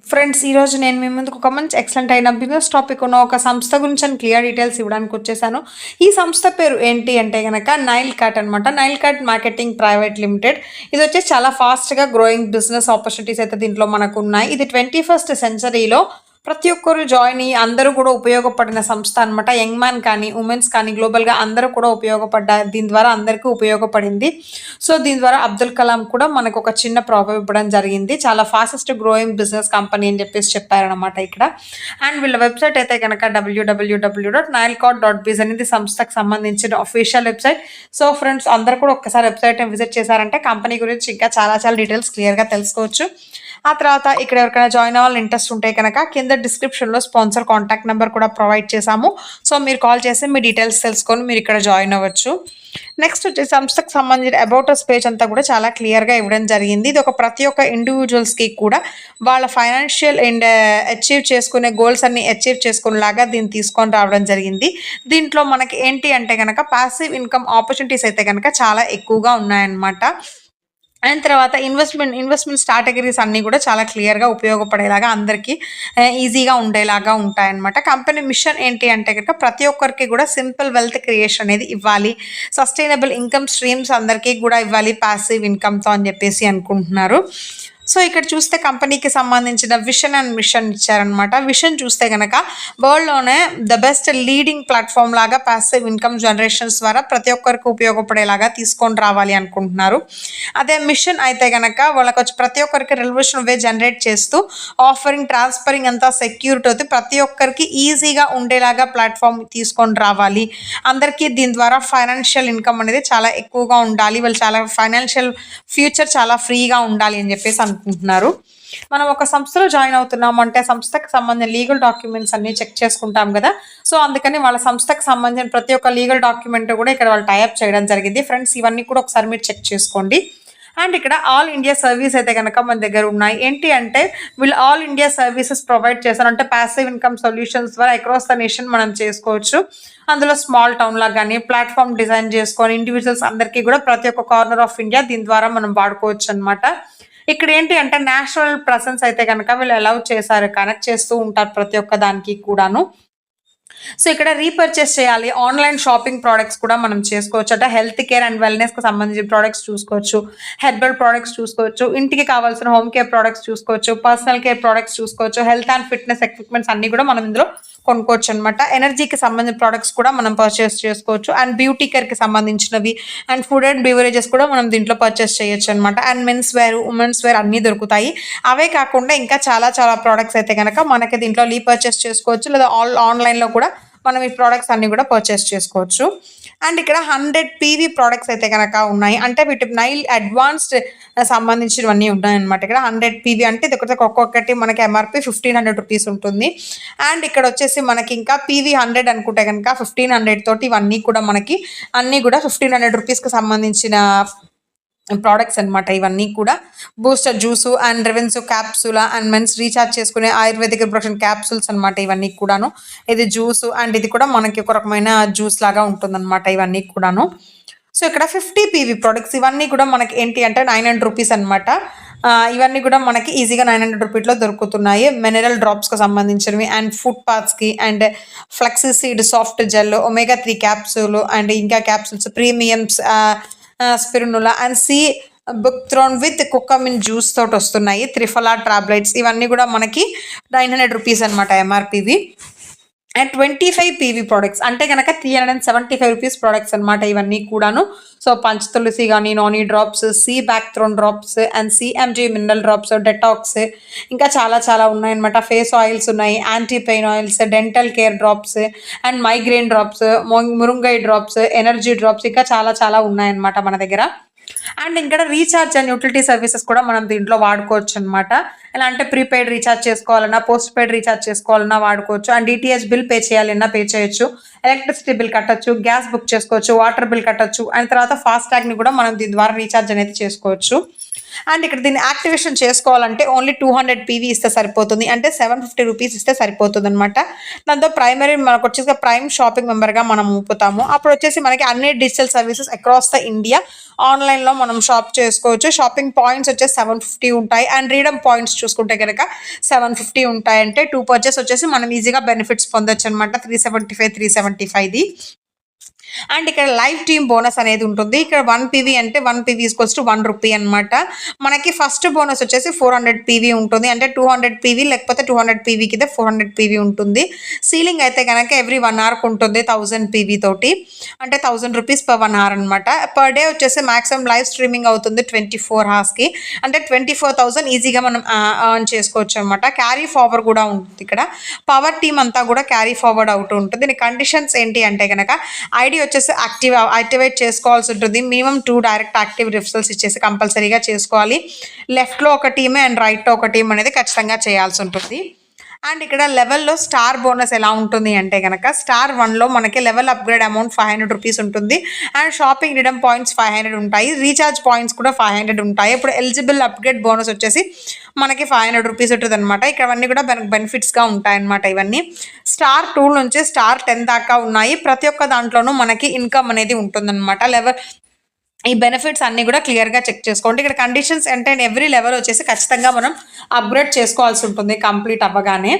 Friends, ఈరోజు నేను మీ ముందుకు ఒక మంచి ఎక్సలెంట్ అయిన బిజినెస్ టాపిక్ ఉన్న ఒక సంస్థ గురించి అని క్లియర్ డీటెయిల్స్ ఇవ్వడానికి వచ్చేసాను. ఈ సంస్థ పేరు ఏంటి అంటే గనక నైల్ కట్ అనమాట. Nail Cut Marketing Private Limited. ఇది వచ్చేసి చాలా ఫాస్ట్‌గా గ్రోయింగ్ బిజినెస్ ఆపర్చునిటీస్ అయితే దీంట్లో మనకున్నాయి. ఇది 21st సెంచరీలో ప్రతి ఒక్కరు జాయిన్ అయ్యి అందరూ కూడా ఉపయోగపడిన సంస్థ అనమాట. యంగ్ మ్యాన్ కానీ, ఉమెన్స్ కానీ గ్లోబల్‌గా అందరూ కూడా ఉపయోగపడ్డారు. దీని ద్వారా అందరికీ ఉపయోగపడింది. సో, దీని ద్వారా అబ్దుల్ కలాం కూడా మనకు ఒక చిన్న ప్రాబెబ్ ఇవ్వడం జరిగింది. చాలా ఫాస్టెస్ట్ గ్రోయింగ్ బిజినెస్ కంపెనీ అని చెప్పేసి చెప్పారనమాట ఇక్కడ. అండ్ వీళ్ళ వెబ్‌సైట్ అయితే గనక www.nilecot.biz అనేది సంస్థకు సంబంధించిన అఫీషియల్ వెబ్‌సైట్. సో, ఫ్రెండ్స్ అందరూ కూడా ఒక్కసారి వెబ్‌సైట్‌ని విజిట్ చేశారంటే కంపెనీ గురించి ఇంకా చాలా చాలా డీటెయిల్స్ క్లియర్‌గా తెలుసుకోవచ్చు. ఆ తర్వాత ఇక్కడ ఎవరికైనా జాయిన్ అవ్వాలని ఇంట్రెస్ట్ ఉంటే కనుక కింద డిస్క్రిప్షన్‌లో స్పాన్సర్ కాంటాక్ట్ నెంబర్ కూడా ప్రొవైడ్ చేశాము. సో, మీరు కాల్ చేసి మీ డీటెయిల్స్ తెలుసుకొని మీరు ఇక్కడ జాయిన్ అవ్వచ్చు. నెక్స్ట్ వచ్చేసి సంస్థకు సంబంధించిన అబౌట్ అస్ పేజ్ అంతా కూడా చాలా క్లియర్‌గా ఇవ్వడం జరిగింది. ఇది ఒక ప్రతి ఒక్క ఇండివిడ్యువల్స్‌కి కూడా వాళ్ళ ఫైనాన్షియల్ అండ్ అచీవ్ చేసుకునే గోల్స్ అన్ని అచీవ్ చేసుకునేలాగా దీన్ని తీసుకొని రావడం జరిగింది. దీంట్లో మనకి ఏంటి అంటే గనక పాసివ్ ఇన్‌కమ్ ఆపర్చునిటీస్ అయితే గనక చాలా ఎక్కువగా ఉన్నాయన్నమాట. అండ్ తర్వాత ఇన్వెస్ట్‌మెంట్ స్ట్రాటగీస్ అన్నీ కూడా చాలా క్లియర్‌గా ఉపయోగపడేలాగా అందరికీ ఈజీగా ఉండేలాగా ఉంటాయన్నమాట. కంపెనీ మిషన్ ఏంటి అంటే గనక ప్రతి ఒక్కరికి కూడా సింపుల్ వెల్త్ క్రియేషన్ అనేది ఇవ్వాలి. సస్టైనబుల్ ఇన్‌కమ్ స్ట్రీమ్స్ అందరికీ కూడా ఇవ్వాలి పాసివ్ ఇన్‌కమ్‌తో అని చెప్పేసి అనుకుంటున్నారు. సో, ఇక్కడ చూస్తే కంపెనీకి సంబంధించిన విషన్ అండ్ మిషన్ ఇచ్చారనమాట. విషన్ చూస్తే గనక వరల్డ్‌లోనే ద బెస్ట్ లీడింగ్ ప్లాట్‌ఫార్మ్ లాగా పాసివ్ ఇన్‌కమ్ జనరేషన్స్ ద్వారా ప్రతి ఒక్కరికి ఉపయోగపడేలాగా తీసుకొని రావాలి అనుకుంటున్నారు. అదే మిషన్ అయితే గనక వాళ్ళకొచ్చి ప్రతి ఒక్కరికి రెవల్యూషన్ వే జనరేట్ చేస్తూ ఆఫరింగ్, ట్రాన్స్‌ఫరింగ్ అంతా సెక్యూరిటీతో ప్రతి ఒక్కరికి ఈజీగా ఉండేలాగా ప్లాట్‌ఫార్మ్ తీసుకొని రావాలి. అందరికీ దీని ద్వారా ఫైనాన్షియల్ ఇన్‌కమ్ అనేది చాలా ఎక్కువగా ఉండాలి. వాళ్ళు చాలా ఫైనాన్షియల్ ఫ్యూచర్ చాలా ఫ్రీగా ఉండాలి అని చెప్పేసి అనుకుంటున్నారు. మనం ఒక సంస్థలో జాయిన్ అవుతున్నాము అంటే సంస్థకు సంబంధించిన లీగల్ డాక్యుమెంట్స్ అన్నీ చెక్ చేసుకుంటాం కదా. సో, అందుకని వాళ్ళ సంస్థకు సంబంధించిన ప్రతి ఒక్క లీగల్ డాక్యుమెంట్ కూడా ఇక్కడ వాళ్ళు టై అప్ చేయడం జరిగింది. ఫ్రెండ్స్, ఇవన్నీ కూడా ఒకసారి మీరు చెక్ చేసుకోండి. అండ్ ఇక్కడ ఆల్ ఇండియా సర్వీస్ అయితే గనక మన దగ్గర ఉన్నాయి. ఏంటి అంటే వీళ్ళు ఆల్ ఇండియా సర్వీసెస్ ప్రొవైడ్ చేస్తారు. అంటే పాసివ్ ఇన్‌కమ్ సొల్యూషన్స్ ద్వారా అక్రాస్ ద నేషన్ మనం చేసుకోవచ్చు. అందులో స్మాల్ టౌన్‌లా గాని ప్లాట్‌ఫార్మ్ డిజైన్ చేసుకొని ఇండివిడ్యువల్స్ అందరికీ కూడా ప్రతి ఒక్క కార్నర్ ఆఫ్ ఇండియా దీని ద్వారా మనం వాడుకోవచ్చనమాట. ఇక్కడ ఏంటి అంటే నేషనల్ ప్రెజెన్స్ అయితే గనక వీళ్ళు అలౌ చేశారు. కనెక్ట్ చేస్తూ ఉంటారు ప్రతి ఒక్క దానికి కూడాను. సో, ఇక్కడ రీపర్చేస్ చేయాలి. ఆన్‌లైన్ షాపింగ్ ప్రొడక్ట్స్ కూడా మనం చేసుకోవచ్చు. అంటే హెల్త్ కేర్ అండ్ వెల్‌నెస్‌కి సంబంధించిన ప్రొడక్ట్స్ చూసుకోవచ్చు. హెర్బల్ ప్రొడక్ట్స్ చూసుకోవచ్చు. ఇంటికి కావాల్సిన హోమ్ కేర్ ప్రొడక్ట్స్ చూసుకోవచ్చు. పర్సనల్ కేర్ ప్రొడక్ట్స్ చూసుకోవచ్చు. హెల్త్ అండ్ ఫిట్‌నెస్ ఎక్విప్‌మెంట్స్ అన్నీ కూడా మనం ఇందులో కొనుక్కోవచ్చనమాట. ఎనర్జీకి సంబంధించిన ప్రొడక్ట్స్ కూడా మనం పర్చేస్ చేసుకోవచ్చు. అండ్ బ్యూటీ కేర్‌కి సంబంధించినవి అండ్ ఫుడ్ అండ్ బెవరేజెస్ కూడా మనం దీంట్లో పర్చేస్ చేయొచ్చనమాట. And men's wear, women's wear అన్నీ దొరుకుతాయి. అవే కాకుండా ఇంకా చాలా చాలా ప్రొడక్ట్స్ అయితే గనక మనకి దీంట్లో రీపర్చేస్ చేసుకోవచ్చు. లేదా ఆన్‌లైన్‌లో కూడా మనం ఈ ప్రొడక్ట్స్ అన్నీ కూడా పర్చేస్ చేసుకోవచ్చు. అండ్ ఇక్కడ 100 పీవీ ప్రొడక్ట్స్ అయితే గనక ఉన్నాయి. అంటే వీటి నైల్ అడ్వాన్స్డ్ సంబంధించినవన్నీ ఉన్నాయన్నమాట. ఇక్కడ 100 పీవీ అంటే ఇది ఒక్కొక్కటి మనకి ఎంఆర్‌పీ ₹1,500 ఉంటుంది. అండ్ ఇక్కడ వచ్చేసి మనకి ఇంకా పీవీ 100 అనుకుంటే గనక 1,500 తోటి ఇవన్నీ కూడా మనకి అన్నీ కూడా ₹1,500కి సంబంధించిన ప్రొడక్ట్స్ అనమాట ఇవన్నీ కూడా. బూస్టర్ జ్యూసు అండ్ రెవెన్సూ క్యాప్సూలా అండ్ మెన్స్ రీచార్జ్ చేసుకునే ఆయుర్వేదిక్ ప్రొడక్షన్ క్యాప్సూల్స్ అనమాట ఇవన్నీ కూడాను. ఇది జ్యూసు అండ్ ఇది కూడా మనకి ఒక రకమైన జ్యూస్ లాగా ఉంటుందన్నమాట ఇవన్నీ కూడాను. సో, ఇక్కడ 50 పీవీ ప్రొడక్ట్స్ ఇవన్నీ కూడా మనకి ఏంటి అంటే ₹900 అనమాట. ఇవన్నీ కూడా మనకి ఈజీగా ₹900లో దొరుకుతున్నాయి. మినరల్ డ్రాప్స్‌కి సంబంధించినవి అండ్ ఫుడ్ పార్ట్స్‌కి and flexi seed soft gel, omega 3 capsule and ఇంకా capsules premiums spirulina and buckthorn with curcumin juice తోటి వస్తున్నాయి. త్రిఫలా టాబ్లెట్స్ ఇవన్నీ కూడా మనకి ₹900 అనమాట ఎంఆర్‌పీవి. అండ్ 25 పీవీ ప్రొడక్ట్స్ అంటే గనక ₹375 ప్రొడక్ట్స్ అనమాట ఇవన్నీ కూడాను. సో, పంచ్ తులసి గాని, నాని drops, buckthorn drops and MG mineral drops, detox ఇంకా చాలా చాలా ఉన్నాయన్నమాట. ఫేస్ ఆయిల్స్ ఉన్నాయి, anti pain oils, dental care drops and migraine drops, Murungai drops, energy drops ఇంకా చాలా చాలా ఉన్నాయన్నమాట మన దగ్గర. అండ్ ఇక్కడ రీచార్జ్ అండ్ యూటిలిటీ సర్వీసెస్ కూడా మనం దీంట్లో వాడుకోవచ్చు అనమాట. ఎలా అంటే ప్రీపెయిడ్ రీచార్జ్ చేసుకోవాలన్నా, పోస్ట్ పెయిడ్ రీచార్జ్ చేసుకోవాలన్నా వాడుకోవచ్చు. అండ్ డీటీహెచ్ బిల్ పే చేయాలన్నా పే చేయొచ్చు. ఎలక్ట్రిసిటీ బిల్ కట్టొచ్చు, గ్యాస్ బుక్ చేసుకోవచ్చు, వాటర్ బిల్ కట్టొచ్చు. అండ్ తర్వాత ఫాస్టాగ్‌ని కూడా మనం దీని ద్వారా రీచార్జ్ అనేది చేసుకోవచ్చు. అండ్ ఇక్కడ దీన్ని యాక్టివేషన్ చేసుకోవాలంటే ఓన్లీ 200 పీవీ ఇస్తే సరిపోతుంది, అంటే 750 రూపీస్ ఇస్తే సరిపోతుంది అనమాట. దాంతో ప్రైమరీ మనకు వచ్చేసి ప్రైమ్ షాపింగ్ మెంబర్గా మనం ఊపుతాము. అప్పుడు వచ్చేసి మనకి అన్ని digital services across the India ఆన్లైన్లో మనం షాప్ చేసుకోవచ్చు. షాపింగ్ పాయింట్స్ వచ్చేసి 750 ఉంటాయి, అండ్ రీడమ్ పాయింట్స్ చూసుకుంటే కనుక 750 ఉంటాయి. అంటే 2 పర్చేస్ వచ్చేసి మనం ఈజీగా బెనిఫిట్స్ పొందొచ్చు అనమాట. 375 అండ్ ఇక్కడ లైవ్ టీమ్ బోనస్ అనేది ఉంటుంది. ఇక్కడ 1 పీవీ అంటే 1 పీవీ ఈక్వల్స్ టు 1 రూపీ అనమాట. మనకి ఫస్ట్ బోనస్ వచ్చేసి 400 పీవీ ఉంటుంది, అంటే 200 పీవీ లేకపోతే 200 పీవీ కింద 400 పీవీ ఉంటుంది. సీలింగ్ అయితే కనుక ఎవ్రీ 1 అవర్కి ఉంటుంది 1000 పీవీ తోటి, అంటే 1000 రూపీస్ పర్ 1 అవర్ అనమాట. పర్ డే వచ్చేసి మాక్సిమం లైవ్ స్ట్రీమింగ్ అవుతుంది 24 అవర్స్కి, అంటే 24,000 ఈజీగా మనం ఎర్న్ చేసుకోవచ్చు అనమాట. క్యారీ ఫార్వర్డ్ కూడా ఉంటుంది. ఇక్కడ పవర్ టీమ్ అంతా కూడా క్యారీ ఫార్వర్డ్ అవుతూ ఉంటుంది. దీని కండిషన్స్ ఏంటి అంటే కనుక ఐడి వచ్చేసి యాక్టివేట్ చేసుకోవాల్సి ఉంటుంది. మినిమం 2 డైరెక్ట్ యాక్టివ్ రిఫరల్స్ ఇచ్చేసి కంపల్సరీగా చేసుకోవాలి. లెఫ్ట్లో ఒక టీమే అండ్ రైట్లో ఒక టీం అనేది ఖచ్చితంగా చేయాల్సి ఉంటుంది. అండ్ ఇక్కడ లెవెల్లో స్టార్ బోనస్ ఎలా ఉంటుంది అంటే కనుక స్టార్ 1లో మనకి లెవెల్ అప్గ్రేడ్ అమౌంట్ 500 రూపీస్ ఉంటుంది, అండ్ షాపింగ్ రిడమ్ పాయింట్స్ 500 ఉంటాయి, రీఛార్జ్ పాయింట్స్ కూడా 500 ఉంటాయి. ఇప్పుడు ఎలిజిబుల్ అప్గ్రేడ్ బోనస్ వచ్చేసి మనకి 500 రూపీస్ ఉంటుంది అనమాట. ఇక్కడ అన్నీ కూడా బెనిఫిట్స్గా ఉంటాయన్నమాట. ఇవన్నీ స్టార్ 2 నుంచి స్టార్ 10 దాకా ఉన్నాయి. ప్రతి ఒక్క దాంట్లోనూ మనకి ఇన్కమ్ అనేది ఉంటుందన్నమాట. ఈ బెనిఫిట్స్ అన్నీ కూడా క్లియర్గా చెక్ చేసుకోండి. ఇక్కడ కండిషన్స్ అంటే ఎవ్రీ లెవెల్ వచ్చేసి ఖచ్చితంగా మనం అప్గ్రేడ్ చేసుకోవాల్సి ఉంటుంది కంప్లీట్ అవ్వగానే.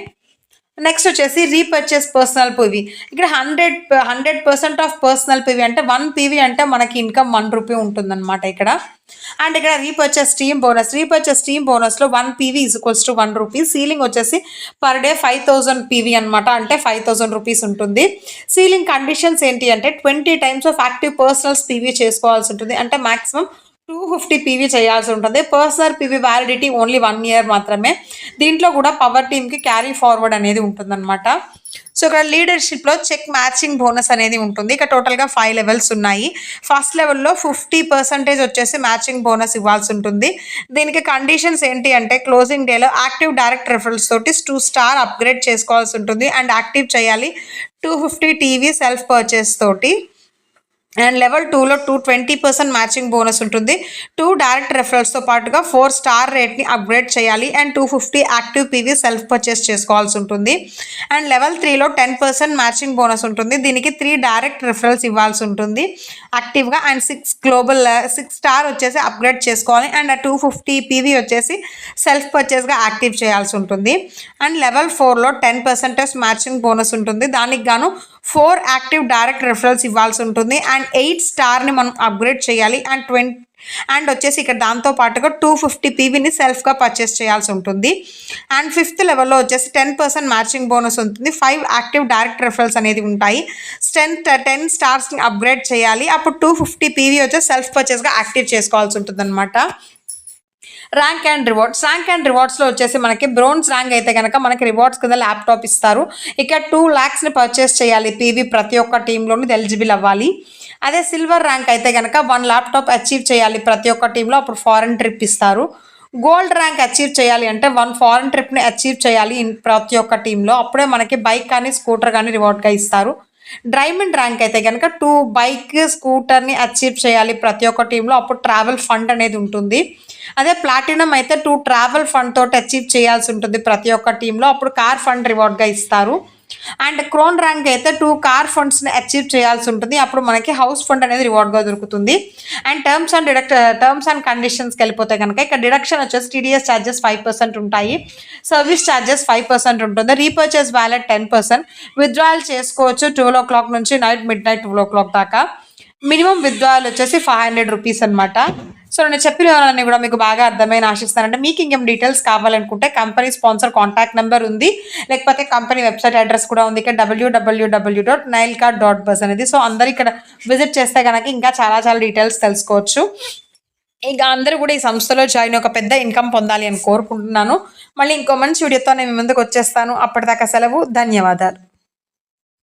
నెక్స్ట్ వచ్చేసి రీపర్చేస్ పర్సనల్ పీవీ. ఇక్కడ 100% ఆఫ్ పర్సనల్ పీవీ అంటే 1 పీవీ అంటే మనకి ఇన్కమ్ 1 రూపీ ఉంటుందన్నమాట ఇక్కడ. అండ్ ఇక్కడ రీపర్చేస్ టీమ్ బోనస్లో 1 PV equals to 1 rupee. Ceiling వచ్చేసి పర్ డే 5000 పీవీ అనమాట, అంటే 5000 రూపీస్ ఉంటుంది. సీలింగ్ కండిషన్స్ ఏంటి అంటే 20 times of active personals PV చేసుకోవాల్సి ఉంటుంది, అంటే మాక్సిమం 250 పీవీ చేయాల్సి ఉంటుంది. Personal PV validity only 1 year మాత్రమే. దీంట్లో కూడా పవర్ టీమ్కి క్యారీ ఫార్వర్డ్ అనేది ఉంటుందన్నమాట. సో ఇక్కడ లీడర్షిప్లో చెక్ మ్యాచింగ్ బోనస్ అనేది ఉంటుంది. ఇక్కడ టోటల్గా 5 లెవెల్స్ ఉన్నాయి. ఫస్ట్ లెవెల్లో 50% వచ్చేసి మ్యాచింగ్ బోనస్ ఇవ్వాల్సి ఉంటుంది. దీనికి కండిషన్స్ ఏంటి అంటే క్లోజింగ్ డేలో యాక్టివ్ డైరెక్ట్ రెఫరల్స్ తోటి 2 స్టార్ అప్గ్రేడ్ చేసుకోవాల్సి ఉంటుంది, అండ్ యాక్టివ్ చేయాలి 250 టీవీ సెల్ఫ్ పర్చేస్ తోటి. అండ్ లెవెల్ 2లో 20% మ్యాచింగ్ బోనస్ ఉంటుంది. 2 డైరెక్ట్ రెఫరల్స్తో పాటుగా 4 స్టార్ రేట్ని అప్గ్రేడ్ చేయాలి, and 250 active PV self purchase చేసుకోవాల్సి ఉంటుంది. అండ్ లెవెల్ 3లో 10% మ్యాచింగ్ బోనస్ ఉంటుంది. దీనికి 3 డైరెక్ట్ రెఫరల్స్ ఇవ్వాల్సి ఉంటుంది యాక్టివ్గా, అండ్ 6 స్టార్ వచ్చేసి అప్గ్రేడ్ చేసుకోవాలి, అండ్ 250 పీవీ వచ్చేసి సెల్ఫ్ పర్చేస్గా యాక్టివ్ చేయాల్సి ఉంటుంది. అండ్ లెవెల్ 4లో 10% మ్యాచింగ్ బోనస్ ఉంటుంది. దానికి గాను 4 యాక్టివ్ డైరెక్ట్ రెఫరల్స్ ఇవ్వాల్సి ఉంటుంది, అండ్ 8 స్టార్ని మనం అప్గ్రేడ్ చేయాలి, అండ్ వచ్చేసి ఇక్కడ దాంతో పాటుగా 250 పీవీని సెల్ఫ్గా పర్చేస్ చేయాల్సి ఉంటుంది. అండ్ 5th లెవెల్లో వచ్చేసి 10% మ్యాచింగ్ బోనస్ ఉంటుంది. 5 యాక్టివ్ డైరెక్ట్ రెఫరల్స్ అనేది ఉంటాయి. 10 స్టార్స్ని అప్గ్రేడ్ చేయాలి, అప్పుడు 250 పీవీ వచ్చేసి సెల్ఫ్ పర్చేస్గా యాక్టివ్ చేసుకోవాల్సి ఉంటుంది అనమాట. ర్యాంక్ అండ్ రివార్డ్స్లో వచ్చేసి మనకి బ్రోన్స్ ర్యాంక్ అయితే కనుక మనకి రివార్డ్స్ కింద ల్యాప్టాప్ ఇస్తారు. ఇక్కడ 2 lakhsని పర్చేస్ చేయాలి పీవీ, ప్రతి ఒక్క టీంలోని ఎలిజిబుల్ అవ్వాలి. అదే సిల్వర్ ర్యాంక్ అయితే కనుక 1 ల్యాప్టాప్ అచీవ్ చేయాలి ప్రతి ఒక్క టీంలో, అప్పుడు ఫారెన్ ట్రిప్ ఇస్తారు. గోల్డ్ ర్యాంక్ అచీవ్ చేయాలి అంటే 1 ఫారెన్ ట్రిప్ని అచీవ్ చేయాలి ప్రతి ఒక్క టీంలో, అప్పుడే మనకి బైక్ కానీ స్కూటర్ కానీ రివార్డ్గా ఇస్తారు. డైమండ్ ర్యాంక్ అయితే కనుక 2 బైక్ స్కూటర్ని అచీవ్ చేయాలి ప్రతి ఒక్క టీంలో, అప్పుడు ట్రావెల్ ఫండ్ అనేది ఉంటుంది. అదే ప్లాటినం అయితే 2 ట్రావెల్ ఫండ్ తోటి అచీవ్ చేయాల్సి ఉంటుంది ప్రతి ఒక్క టీంలో, అప్పుడు కార్ ఫండ్ రివార్డ్గా ఇస్తారు. అండ్ క్రోన్ ర్యాంక్ అయితే 2 కార్ ఫండ్స్ని అచీవ్ చేయాల్సి ఉంటుంది, అప్పుడు మనకి హౌస్ ఫండ్ అనేది రివార్డ్గా దొరుకుతుంది. అండ్ టర్మ్స్ అండ్ కండిషన్స్కి వెళ్ళిపోతే కనుక ఇక్కడ డిడక్షన్ వచ్చేసి టీడీఎస్ ఛార్జెస్ 5% ఉంటాయి, సర్వీస్ ఛార్జెస్ 5% ఉంటుంది, రీపర్చేస్ వ్యాలెట్ 10%, విత్డ్రాయల్ చేసుకోవచ్చు 12 o'clock నుంచి మిడ్ నైట్ 12 o'clock దాకా. మినిమం విత్డ్రాయల్ వచ్చేసి 500 రూపీస్ అనమాట. సో నేను చెప్పిన వివరాలన్నీ కూడా మీకు బాగా అర్థమైన ఆశిస్తానంటే మీకు ఇంకేం డీటెయిల్స్ కావాలనుకుంటే కంపెనీ స్పాన్సర్ కాంటాక్ట్ నెంబర్ ఉంది, లేకపోతే కంపెనీ వెబ్సైట్ అడ్రస్ కూడా ఉంది ఇక్కడ www.nilecard.buzz అనేది. సో అందరు ఇక్కడ విజిట్ చేస్తే కనుక ఇంకా చాలా డీటెయిల్స్ తెలుసుకోవచ్చు. ఇక అందరూ కూడా ఈ సంస్థలో జాయిన్ ఒక పెద్ద ఇన్కమ్ పొందాలి అని కోరుకుంటున్నాను. మళ్ళీ ఇంకో మంచి వీడియోతో నేను ముందుకు వచ్చేస్తాను. అప్పటిదాకా సెలవు, ధన్యవాదాలు.